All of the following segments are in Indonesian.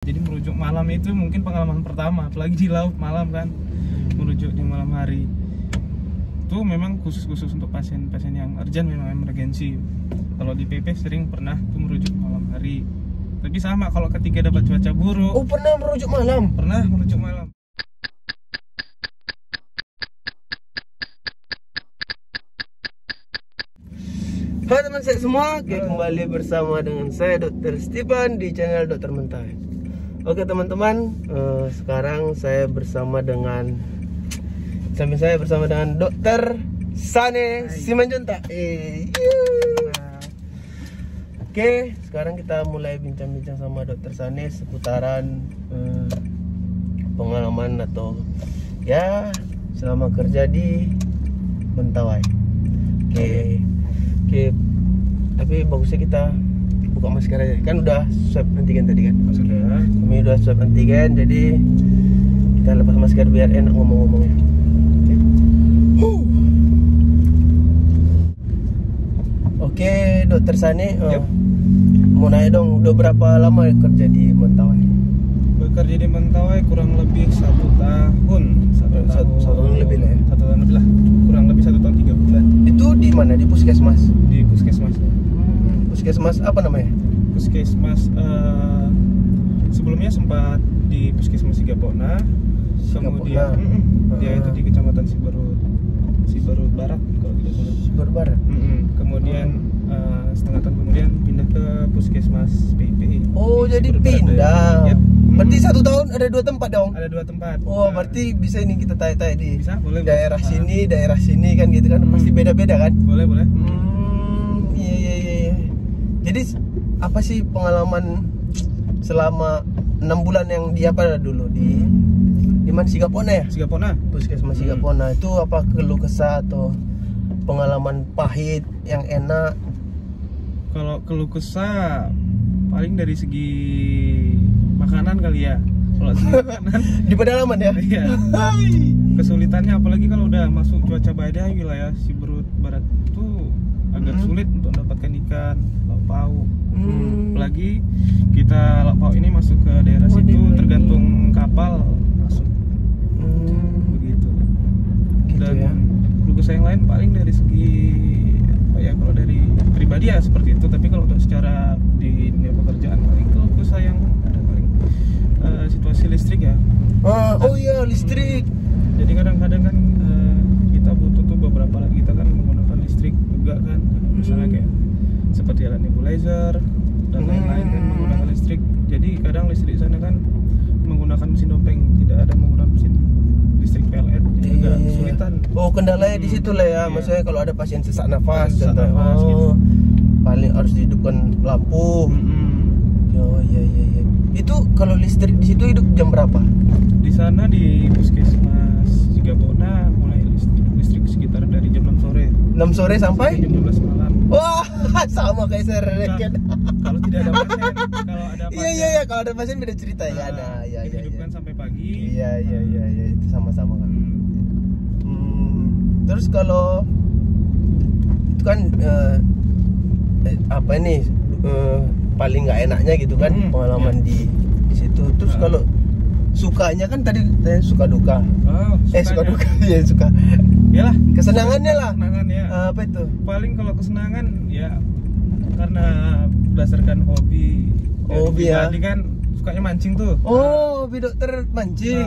Jadi merujuk malam itu mungkin pengalaman pertama, apalagi di laut malam kan, merujuk di malam hari. Itu memang khusus untuk pasien-pasien yang urgent, memang emergency. Kalau di PP sering pernah tuh merujuk malam hari. Tapi sama kalau ketika dapat cuaca buruk. Oh, pernah merujuk malam? Pernah merujuk malam. Halo teman saya semua, kembali bersama dengan saya Dr. Steven di channel Dr. Mentai. Oke teman-teman, sekarang saya bersama dengan Dr. Sane Simanjuntak. Oke, sekarang kita mulai bincang-bincang sama Dr. Sane seputaran pengalaman atau ya selama kerja di Mentawai. Oke, tapi bagusnya kita buka masker aja. Kan udah swab antigen tadi kan? Sudah. Kami udah swab antigen, jadi kita lepas masker biar enak ngomong-ngomongnya. Oke, Dokter Sane, mau nanya dong, udah berapa lama kerja di Mentawai? Bekerja di Mentawai kurang lebih 1 tahun. Satu tahun lebih lah ya? 1 tahun lebih lah. Kurang lebih 1 tahun 3 bulan. Itu di mana? Di puskesmas? Di puskesmas. Puskesmas apa namanya? Puskesmas sebelumnya sempat di Puskesmas Sigapona. Kemudian dia itu di Kecamatan Siberut Barat kalau tidak salah. Siberut Barat. Kemudian setengah tahun kemudian pindah ke Puskesmas PP. Oh, di jadi Siberut Barat. pindah. Yep. Berarti 1 tahun ada 2 tempat dong? Ada 2 tempat. Oh, berarti bisa ini kita tanya-tanya di Bisa, boleh, daerah boleh. daerah sini kan gitu kan? Pasti beda-beda kan? Boleh. Iya. Jadi apa sih pengalaman selama 6 bulan yang di apa dulu di mana? Sigapona ya? Sigapona. Puskesmas Sigapona itu apa keluh kesah atau pengalaman pahit yang enak? Kalau keluh kesah paling dari segi makanan kali ya. Kalau segi makanan Di pedalaman ya? iya. Kesulitannya apalagi kalau udah masuk cuaca badai wilayah Siberut Barat itu agak sulit untuk mendapatkan ikan, lauk pauk. Apalagi kita lauk pauk ini masuk ke daerah situ tergantung kapal masuk. Begitu. Dan ya. keluh kesah yang lain paling dari segi apa ya, kalau dari pribadi ya seperti itu, tapi kalau untuk secara di dunia pekerjaan paling keluh kesah yang ada paling situasi listrik ya. Oh iya, listrik. Jadi kadang-kadang kan kita butuh tuh beberapa, kita kan menggunakan listrik juga kan, misalnya kayak seperti alat nebulizer dan lain-lain kan menggunakan listrik. Jadi kadang listrik sana kan menggunakan mesin dopeng, tidak ada menggunakan mesin listrik PLN, jadi agak kesulitan. Oh, kendalanya di situ lah ya. Iya. Maksudnya kalau ada pasien sesak nafas, Sesak contoh. nafas, gitu. Paling harus dihidupkan lampu. Oh iya. Itu kalau listrik di situ hidup jam berapa? Di sana di Puskesmas Sigapona mulai listrik sekitar dari jam 6 sore. 6 sore sampai? Jam 12 malam. Wah, sama kayak saya kan. Kalau tidak ada pasien, kalau ada pasien. Iya, kalau ada pasien beda cerita ya. Nah, iya. Dihidupkan sampai pagi. Iya, itu sama-sama kan. Terus kalau itu kan apa ini paling nggak enaknya gitu kan pengalaman di situ. Terus kalau sukanya kan tadi suka duka. Oh, Suka duka ya suka. Iyalah, Kesenangannya lah. kesenangan ya. Apa itu? Paling kalau kesenangan ya karena berdasarkan hobi. Hobi ya. Tadi kan sukanya mancing tuh. Oh, hobi dokter mancing.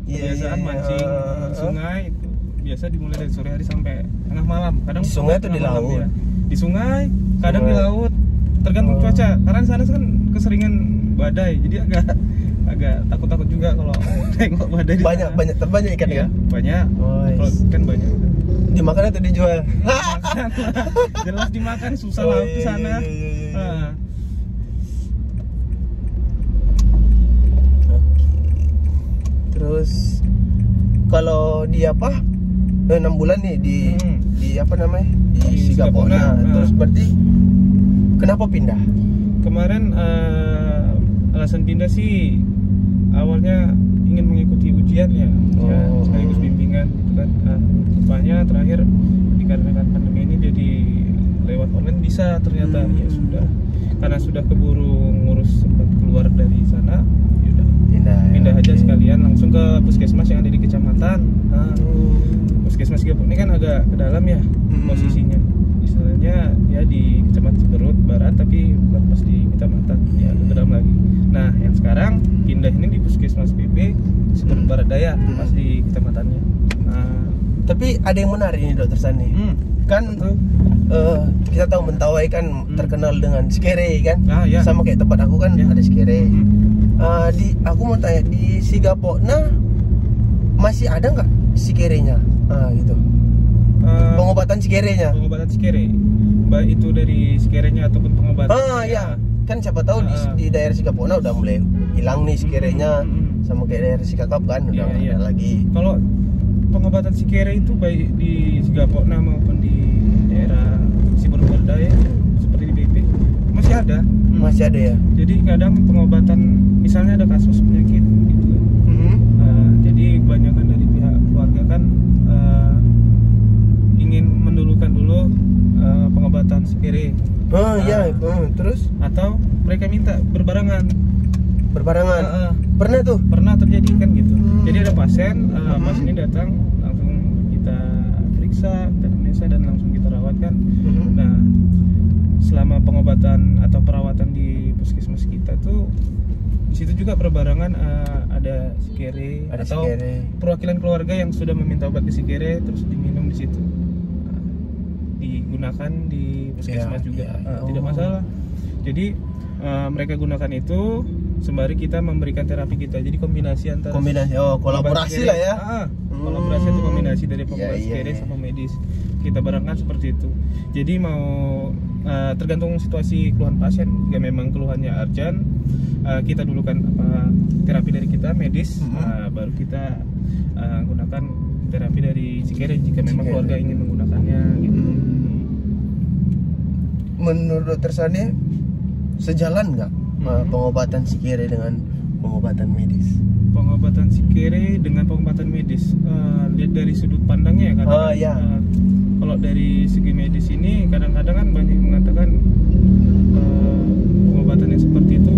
Kebiasaan Iya. mancing di sungai itu biasa dimulai dari sore hari sampai tengah malam. Kadang Di sungai atau di tengah malam laut? ya. Di sungai, kadang di Sungai. laut. Tergantung cuaca. Karena di sana kan keseringan badai, jadi agak takut juga kalau tengok badai di sana. Banyak ikan Iya, ya. banyak. Oh, Kalau ikan banyak. Dimakan atau dijual? Jelas dimakan, susah laut di sana. Iya. Ah. Terus kalau di apa 6 bulan nih di apa namanya di Sigapona. Terus berarti kenapa pindah? Kemarin alasan pindah sih awalnya ingin mengikuti ujian ya, sekaligus bimbingan gitu kan. Rupanya terakhir dikarenakan pandemi ini jadi lewat online bisa ternyata. Ya sudah, karena sudah keburu ngurus sempat keluar dari sana, agak ke dalam ya posisinya. Istilahnya ya di Kecamatan Ciberut Barat, tapi bukan pas di Kecamatan ya ke dalam lagi. Nah yang sekarang pindah ini di Puskesmas PB Ciberut Barat Daya, pas di kecamatannya. Nah, tapi ada yang menarik ini Dokter Sani. Kan kita tahu Mentawai kan terkenal dengan skere kan. Ya. Sama kayak tempat aku kan ada skere. Aku mau tanya, di Sigapokna masih ada nggak sikerenya? Gitu. Pengobatan sikerenya. Pengobatan sikere, baik itu dari sikerenya ataupun pengobatan. Ya. Kan siapa tahu di daerah Sigapokna udah mulai hilang nih sikerenya, sama kayak daerah Sikakap kan udah nggak ada lagi. Kalau pengobatan sikere itu baik di Sigapokna maupun di daerah Ciberut Barat Daya seperti di BP masih ada. Masih ada ya. Jadi kadang pengobatan misalnya ada kasus penyakit gitu kan. Jadi kebanyakan dari pihak keluarga kan ingin mendulukan dulu pengobatan sikere. Terus atau mereka minta berbarengan. Pernah tuh? Pernah terjadi kan gitu. Jadi ada pasien, pasien ini datang, langsung kita periksa, kita anamnesa dan langsung kita rawat kan. Nah, selama pengobatan atau perawatan di puskesmas kita tuh di situ juga berbarengan ada sikere atau perwakilan keluarga yang sudah meminta obat di sikere terus diminum di situ. Digunakan di puskesmas juga. Tidak masalah. Jadi mereka gunakan itu sembari kita memberikan terapi kita. Jadi kombinasi antara kolaborasi lah ya. Kolaborasi itu kombinasi dari pengobatan sikere sama medis. Kita barengkan seperti itu. Jadi mau tergantung situasi keluhan pasien. Jika memang keluhannya urgent, kita dulukan terapi dari kita medis, baru kita gunakan terapi dari sikere jika memang keluarga ingin menggunakannya gitu. Menurut Dokter Sani, sejalan nggak pengobatan sikere dengan pengobatan medis? Pengobatan sikere dengan pengobatan medis, lihat dari sudut pandangnya kan. Kalau dari segi medis ini kadang-kadang kan banyak yang mengatakan pengobatan yang seperti itu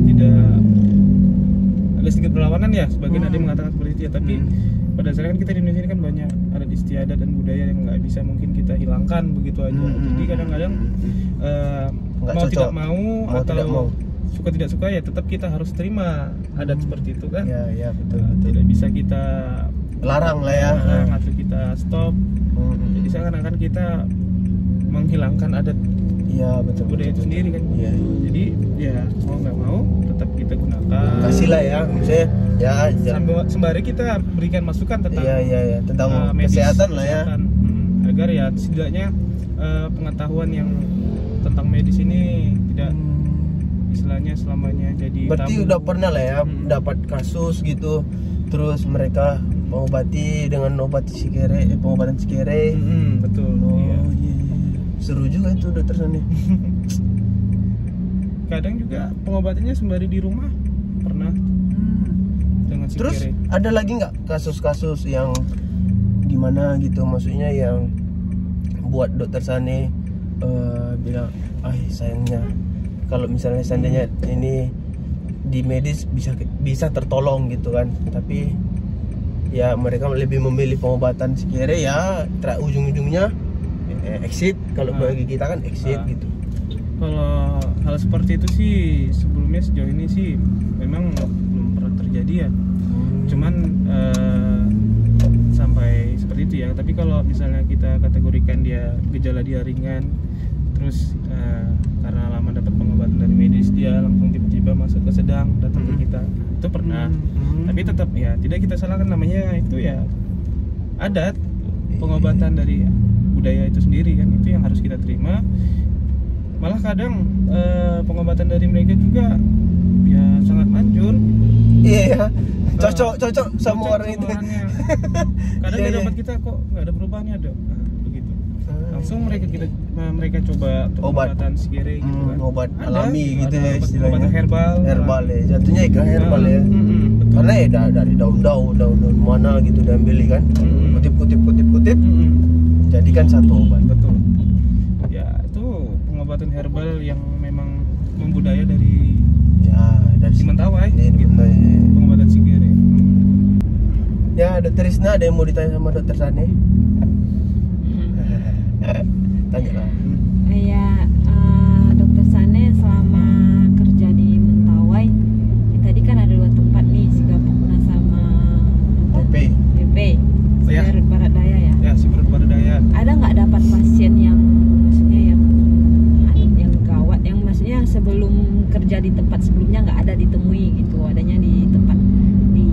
tidak, ada sedikit berlawanan ya, sebagian ada yang mengatakan seperti itu ya, tapi pada dasarnya kan kita di Indonesia ini kan banyak adat istiadat dan budaya yang nggak bisa mungkin kita hilangkan begitu aja. Jadi kadang-kadang mau tidak mau atau suka tidak suka ya tetap kita harus terima adat seperti itu kan. Iya betul. Tidak bisa kita larang lah ya, atau kita stop. Jadi seakan-akan kita menghilangkan adat budaya itu sendiri kan. Jadi ya mau nggak mau tetap kita gunakan. Kasih lah ya, misalnya sembari kita berikan masukan tentang tentang medis, kesehatan lah ya, agar ya setidaknya pengetahuan yang tentang medis ini tidak istilahnya selamanya jadi berarti tabu. Udah pernah lah ya dapat kasus gitu, terus mereka mengobati dengan pengobatan sikere. Betul. Seru juga itu Dokter Sani. Kadang juga pengobatannya sembari di rumah pernah dengan sikere. Terus ada lagi nggak kasus-kasus yang gimana gitu, maksudnya yang buat Dokter Sani bilang sayangnya kalau misalnya seandainya ini di medis bisa tertolong gitu kan, tapi ya mereka lebih memilih pengobatan sikere ya ujung-ujungnya exit. Kalau bagi kita kan exit gitu. Kalau hal seperti itu sih sebelumnya sejauh ini sih memang belum pernah terjadi ya. Cuman sampai seperti itu ya. Tapi kalau misalnya kita kategorikan gejala dia ringan, terus karena lama dapat pengobatan dari medis dia langsung tiba-tiba masuk ke sedang, datang ke kita, itu pernah. Tapi tetap ya tidak kita salahkan, namanya itu ya adat pengobatan dari budaya itu sendiri kan, itu yang harus kita terima. Malah kadang pengobatan dari mereka juga ya sangat manjur. Cocok sama orang itu. Kadang dari obat kita kok nggak ada perubahannya dok, begitu. Langsung mereka coba untuk pengobatan sikere gitu kan. Obat alami gitu ya istilahnya. Obat herbal ya, jatuhnya ikan herbal ya. Karena ya dari daun mana gitu diambil kan. Kutip. Jadikan satu obat. Betul. Ya itu pengobatan herbal yang memang membudaya dari si Mentawai gitu. Pengobatan sikere. Ya Dokter Risna, ada yang mau ditanya sama Dokter Sani? Tanya lah. Ya, Dokter Sane selama kerja di Mentawai, ya tadi kan ada 2 tempat nih, Sigapokna sama PP. PP, Ya. Siberut Barat Daya ya. Ya, Siberut Barat Daya. Ada nggak dapat pasien yang maksudnya yang gawat, yang maksudnya sebelum kerja di tempat sebelumnya nggak ada ditemui gitu, adanya di tempat di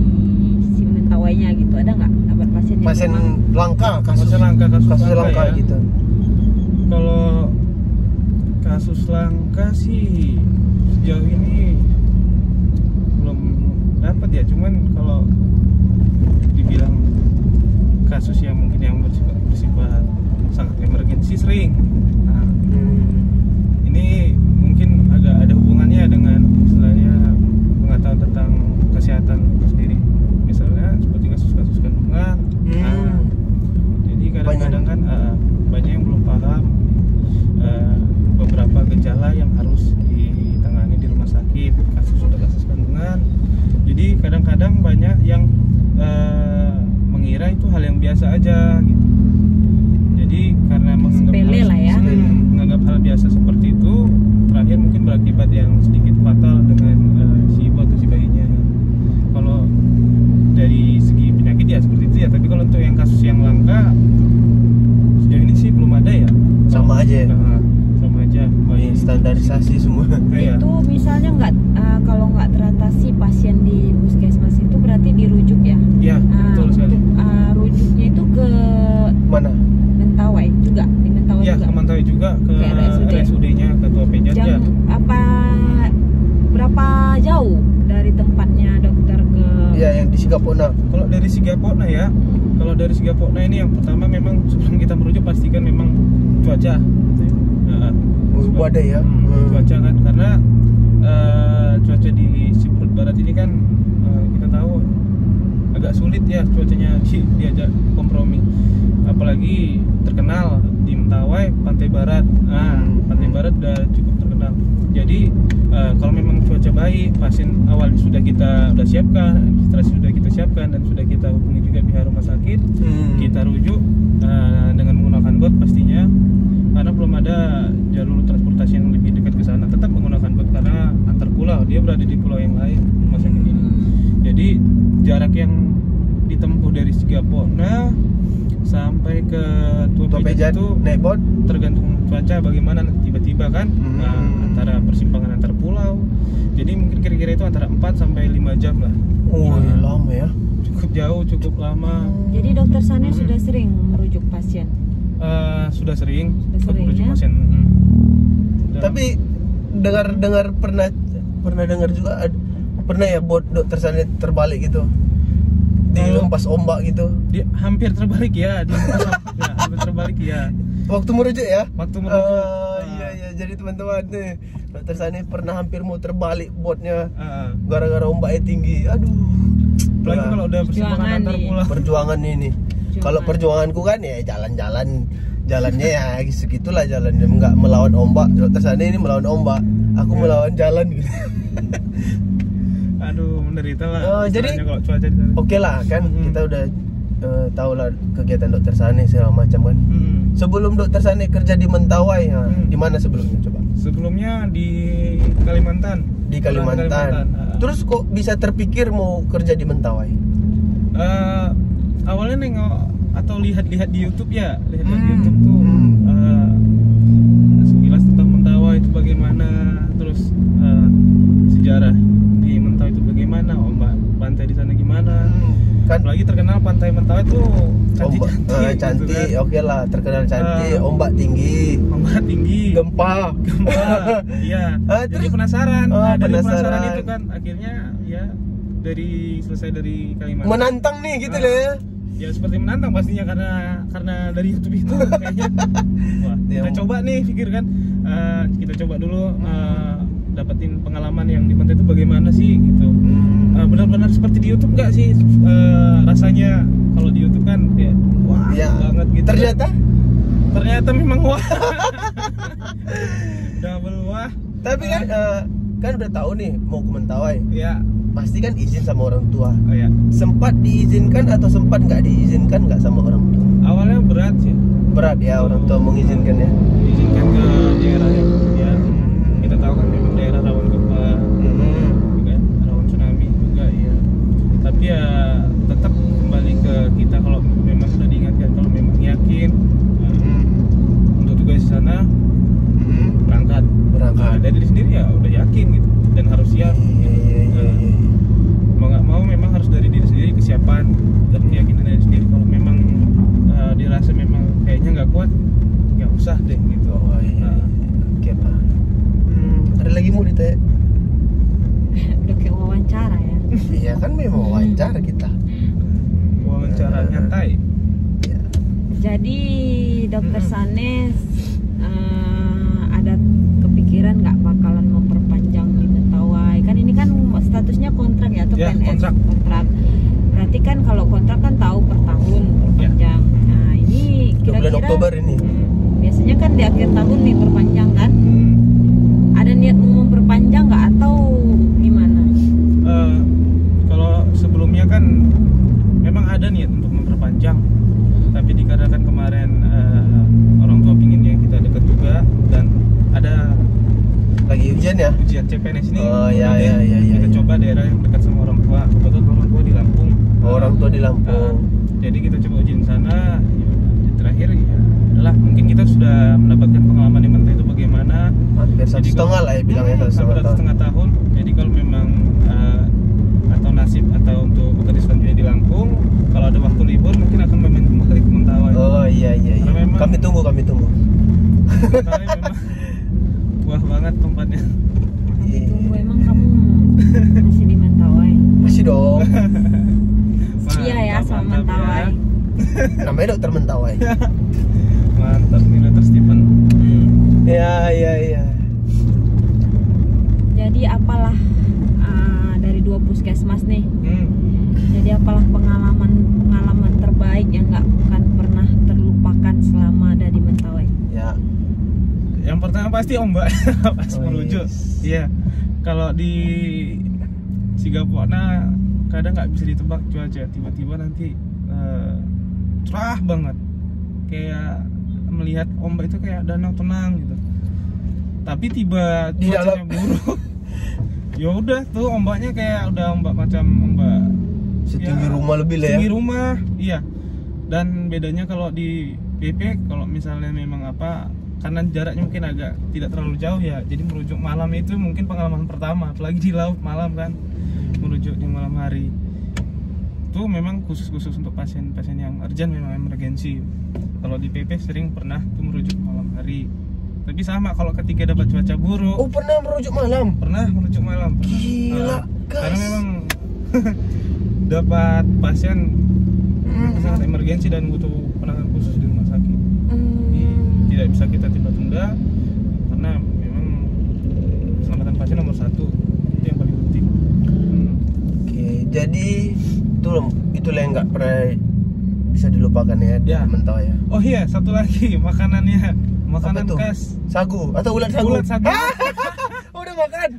si Mentawainya gitu, ada nggak dapat pasien yang Pasien memang langka, kasus Kasus langka ya. gitu. Kalau kasus langka sih sejauh ini belum dapat ya, cuman kalau dibilang kasus yang mungkin yang bersifat sangat emergensi sering. Nah, ini mungkin agak ada hubungannya dengan istilahnya pengetahuan tentang kesehatan itu sendiri. Misalnya seperti kasus-kasus kandungan. Nah, jadi kadang-kadang kan banyak yang belum paham beberapa gejala yang harus ditangani di rumah sakit, kasus kandungan. Jadi kadang-kadang banyak yang mengira itu hal yang biasa aja gitu. Jadi karena Sepele lah ya. menganggap hal biasa seperti itu, terakhir mungkin berakibat yang sedikit fatal dengan si ibu atau si bayinya. Kalau dari segi penyakit ya seperti itu ya, tapi kalau untuk yang kasus yang langka sejauh ini sih belum ada ya. Sama aja. Nah, sama aja. Ini standarisasi semua. Iya. itu misalnya nggak kalau nggak teratasi pasien di puskesmas itu berarti dirujuk ya. Iya, betul sekali. Untuk rujuknya itu ke Mana? Mentawai juga, di Mentawai Iya, juga. ke Mentawai juga ke Ke RSUD. RSUD-nya Ketua Pejat ya. Berapa jauh dari tempatnya dokter ke Iya, yang di Sigapokna. Kalau dari Sigapokna ya, kalau dari Sigapokna ini yang pertama memang sebelum kita merujuk pastikan memang cuaca. Nah, Wadah ya. cuaca kan, karena cuaca di Siberut Barat ini kan kita tahu agak sulit ya cuacanya diajak kompromi, apalagi terkenal di Mentawai Pantai Barat. Nah, Pantai Barat udah cukup terkenal. Jadi kalau memang cuaca baik, pasien awal sudah siapkan, registrasi sudah kita siapkan dan sudah kita hubungi juga pihak rumah sakit, kita rujuk dengan menggunakan bot pastinya, karena belum ada jalur transportasi yang lebih dekat ke sana. Tetap menggunakan bot karena antar pulau, dia berada di pulau yang lain rumah sakit ini. Jadi jarak yang ditempuh dari Sigapokna sampai ke Tua Pejat itu naik bot tergantung cuaca bagaimana tiba-tiba kan. Antara persimpangan antar pulau, jadi mungkin kira-kira itu antara 4 sampai 5 jam lah. lama ya. Cukup jauh, cukup lama. Jadi dokter Sane sudah sering merujuk pasien. Sudah sering ya? pasien. Tapi dengar pernah dengar juga pernah ya bot dokter Sane terbalik gitu. Dilumpas ombak gitu. Dia hampir terbalik ya, hampir terbalik ya. Waktu merujuk ya? Waktu merujuk. Iya. Jadi teman-teman nih, dokter Sane pernah hampir mau terbalik botnya gara-gara ombaknya tinggi. Aduh. Apalagi kalau udah persimpangan antar pulau. Perjuangan ini. Kalau perjuanganku kan ya jalannya ya segitulah jalannya, nggak melawan ombak. Dokter Sane ini melawan ombak, aku melawan jalan gitu. Aduh, menderita lah. Jadi kalau cuaca di sana. Oke lah kan, kita udah tahu lah kegiatan dokter Sane segala macam kan. Sebelum dokter Sane kerja di Mentawai, di mana sebelumnya coba? Sebelumnya di Kalimantan. Di Kalimantan. Terus kok bisa terpikir mau kerja di Mentawai? Awalnya nengok atau lihat-lihat di YouTube ya, lihat di YouTube tuh sekilas tentang Mentawai itu bagaimana, terus sejarah di Mentawai itu bagaimana, ombak pantai di sana gimana. Kan Apalagi terkenal pantai Mentawai tuh cantik, gitu kan. oke lah, terkenal cantik, ombak tinggi, gempa. Iya. Jadi terus- penasaran. Dari penasaran. penasaran itu kan akhirnya ya selesai dari Kalimantan. Menantang nih gitu deh ya. Ya seperti menantang pastinya karena dari YouTube itu kayaknya wah kita coba nih, pikir kan kita coba dulu dapetin pengalaman yang di pantai itu bagaimana sih gitu. Benar-benar seperti di YouTube nggak sih rasanya? Kalau di YouTube kan kayak wah banget gitu. Ternyata memang wah. Double wah. Tapi kan udah tahu nih mau ke Mentawai. Ya. Pasti kan izin sama orang tua. Oh ya. Sempat diizinkan atau sempat nggak diizinkan nggak sama orang tua? Awalnya berat sih. berat ya orang tua mengizinkan ya. diizinkan ke daerah yang ya kita tahu kan memang daerah rawan gempa, juga rawan tsunami juga ya. Tapi ya tetap kembali ke kita kalau memang sudah diingatkan, kalau memang yakin untuk tugas di sana berangkat. Nah, dari diri sendiri ya udah yakin gitu dan harus siap. Mau nggak mau memang harus dari diri sendiri, kesiapan dan keyakinan dari sendiri. Kalau memang dirasa memang kayaknya nggak kuat, nggak usah deh gitu. Oke Pak. Ada lagi mau ditanya? Udah kayak wawancara ya. Iya kan memang wawancara kita. Wawancara nyantai. Ya. Jadi Dokter Sanes ada kepikiran nggak bakalan memperpanjang di Mentawai? Kan ini kan statusnya kontrak ya atau Ya, PNS? kontrak. Berarti kan kalau kontrak kan tahu per tahun perpanjang. Nah ini Bulan kira-kira Oktober ini. biasanya kan di akhir tahun nih perpanjang kan? Ada niat mau memperpanjang nggak atau gimana? Kalau sebelumnya kan memang ada niat untuk memperpanjang, tapi dikarenakan kemarin orang tua pinginnya kita dekat juga dan ada Lagi ujian ya? ujian CPNS ini. Oh, ya, kemudian ya, kita coba daerah yang dekat sama orang tua. Kebetulan orang tua di Lampung. Orang tua di Lampung. Jadi kita coba ujian sana. Ya, terakhir ya adalah mungkin kita sudah mendapatkan pengalaman di Mentawai itu bagaimana. Hampir 1,5 lah ya bilangnya, 1,5 tahun. 1,5 tahun. Jadi kalau memang atau nasib atau untuk bekerja selanjutnya di Lampung, kalau ada waktu libur mungkin akan memang kembali ke Mentawai. Oh iya. Karena memang Kami tunggu. Mentawai memang buah banget tempatnya. Tunggu, emang kamu masih di Mentawai? Masih dong. Iya ya, sama Mantap Mentawai. ya. Namanya Dokter Mentawai. Mantap nih Dr. Stephen. Iya. Jadi apalah dari 2 puskesmas nih. Hmm. Jadi apalah pengalaman terbaik yang nggak akan pernah terlupakan selama ada di Mentawai? Ya. Yang pertama pasti ombak pas menuju. yes. Iya. Kalau di Sigapona kadang nggak bisa ditebak cuaca. Tiba-tiba nanti cerah banget. Kayak melihat ombak itu kayak danau tenang gitu. Tapi tiba Di cuacanya dalam. buruk. Ya udah tuh ombaknya kayak udah ombak macam ombak Setinggi ya, rumah lebih lah ya. setinggi rumah, iya. Dan bedanya kalau di PP, kalau misalnya memang apa, karena jaraknya mungkin agak tidak terlalu jauh ya, jadi merujuk malam itu mungkin pengalaman pertama, apalagi di laut malam kan, merujuk di malam hari. Itu memang khusus untuk pasien-pasien yang urgent, memang emergensi. Kalau di PP sering pernah tuh merujuk malam hari. Tapi sama kalau ketika dapat cuaca buruk. Oh pernah merujuk malam? Pernah merujuk malam. Gila, Karena guys. memang dapat pasien sangat emergensi dan butuh penanganan khusus di rumah sakit. Tidak bisa kita tunda karena memang keselamatan pasien nomor 1, itu yang paling penting. Oke, jadi itulah yang nggak pernah bisa dilupakan ya di Ya. Mentawai ya. Oh iya, satu lagi makanan Apa tuh? khas. Sagu atau ulat sagu? Ulat sagu. Udah makan?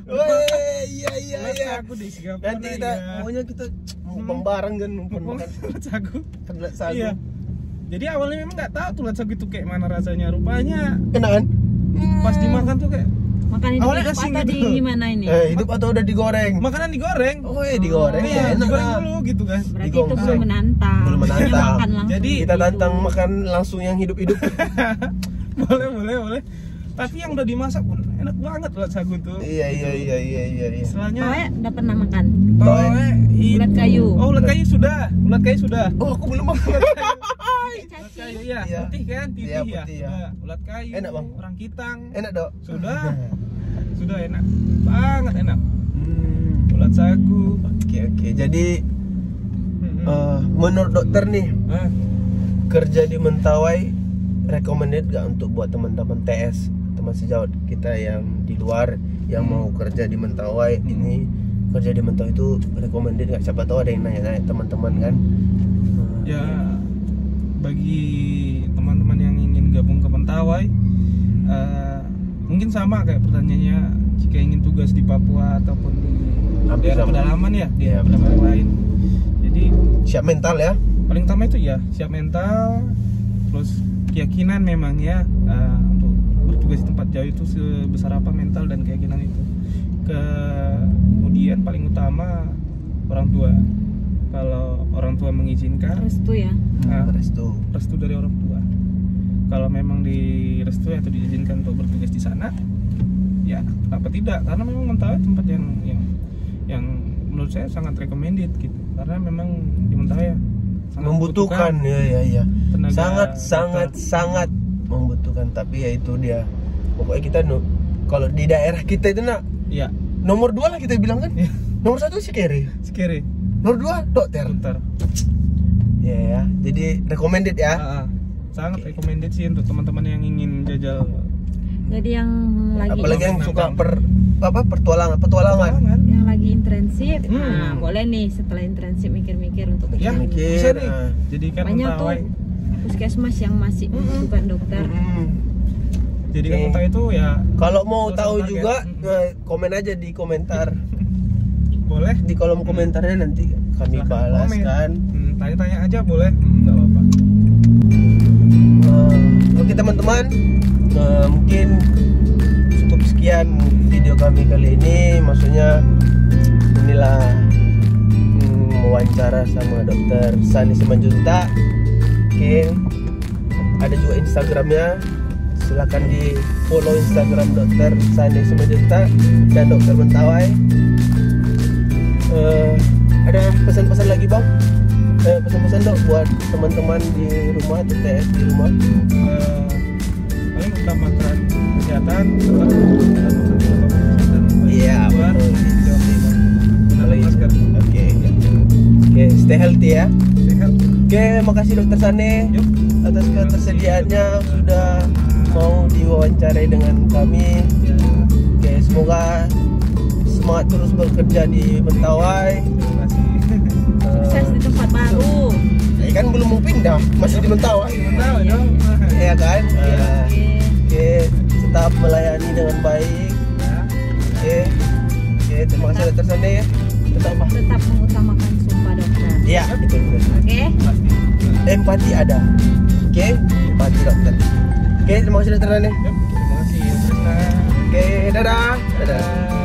Iya. Ulat sagu di Singapura. Nanti kita pokoknya kita mukbang bareng kan makan ulat sagu. ulat sagu. Iya. Jadi awalnya memang nggak tahu tuh ulat sagu itu kayak mana rasanya. Rupanya Enak kan? pas dimakan tuh kayak Makan Awalnya hidup asing atau gitu. di gimana ini? Hidup atau udah digoreng? makanan digoreng. Oh iya digoreng Iya, ya enak digoreng lah. dulu gitu kan. Berarti itu Digongseng. belum menantang. Belum menantang. Maksudnya makan langsung Jadi, Kita gitu. tantang makan langsung yang hidup-hidup. boleh. Tapi yang udah dimasak pun enak banget ulat sagu tuh. Iya. Istilahnya Toe udah pernah makan? toe Ulat kayu. Oh, ulat kayu sudah. Ulat kayu sudah. Oh aku belum makan. Ulat kayu ya, Iya. putih kan, titih Iya, ya. putih, ya. Sudah. Ulat kayu. Enak, Bang. Orang kitang. Enak dok. Sudah enak. Sangat enak. Ulat sagu. Oke. Jadi menurut dokter nih Ah, kerja di Mentawai recommended gak untuk buat teman-teman TS, teman sejawat kita yang di luar yang mau kerja di Mentawai ini, kerja di Mentawai itu recommended gak? Siapa tahu ada yang nanya teman-teman kan. ya bagi teman-teman yang ingin gabung ke Mentawai, mungkin sama kayak pertanyaannya, jika ingin tugas di Papua ataupun di Hampir daerah sama. pedalaman ya, di Iya, pedalaman yang lain. Jadi Siap mental ya. paling utama itu ya siap mental, terus keyakinan memang ya, untuk bertugas di tempat jauh itu sebesar apa mental dan keyakinan itu. Kemudian paling utama orang tua. Kalau orang tua mengizinkan, Restu ya. restu dari orang tua. Kalau memang direstui atau diizinkan untuk bertugas di sana, ya kenapa tidak? Karena memang Mentawai tempat yang menurut saya sangat recommended gitu. Karena memang di Mentawai sangat membutuhkan ya tenaga sangat membutuhkan. Tapi ya itu dia, pokoknya kita kalau di daerah kita itu ya nomor 2 lah kita bilang kan. Iya. Nomor 1 Sikere, nomor 2 dokter. Ya, jadi recommended ya. Sangat recommended sih untuk teman-teman yang ingin jajal. Jadi yang lagi Apalagi yang suka petualangan. yang lagi intensif, nah boleh nih setelah intensif mikir-mikir untuk Ya, bikin. bisa nih. Jadikan Banyak tuh Mentawai. puskesmas yang masih membutuhkan dokter. Jadikan Oke. Mentawai itu ya Kalau mau Sosial tahu target. juga komen aja di komentar. boleh. Di kolom komentarnya nanti kami Silahkan balas komen. kan. Tanya-tanya aja boleh. Nggak apa-apa. Oke teman-teman, mungkin cukup sekian video kami kali ini. Maksudnya inilah wawancara sama dokter Sani Simanjuntak. Oke, ada juga Instagramnya. Silakan di follow Instagram dokter Sani Simanjuntak dan dokter Mentawai. Ada pesan-pesan lagi bang? Pesan-pesan dok buat teman-teman di rumah, TTS di rumah. Paling utamakan kesehatan, tetap utamakan protokol kesehatan. Iya, Keluar, betul. jauh gunakan masker. Oke, stay healthy ya. Sehat. Oke, makasih dokter Sane Yuk. atas ketersediaannya sudah mau diwawancarai dengan kami. Ya, Oke, semoga semangat terus bekerja di Mentawai. terima kasih. Sukses di tempat baru. Kan belum mau pindah, masih di Mentawai. Mentawai dong. Ya kan? Oke. Oke, tetap melayani dengan baik. Ya. Oke, terima kasih dokter Sane ya. Tetap Tetap mengutamakan sumpah dokter. Iya, betul. Oke. Pasti. Empati ada. Oke, empati dokter. Oke, terima kasih dokter Sane. Yuk, terima kasih. Terima kasih. Oke, dadah. Dadah. Dadah.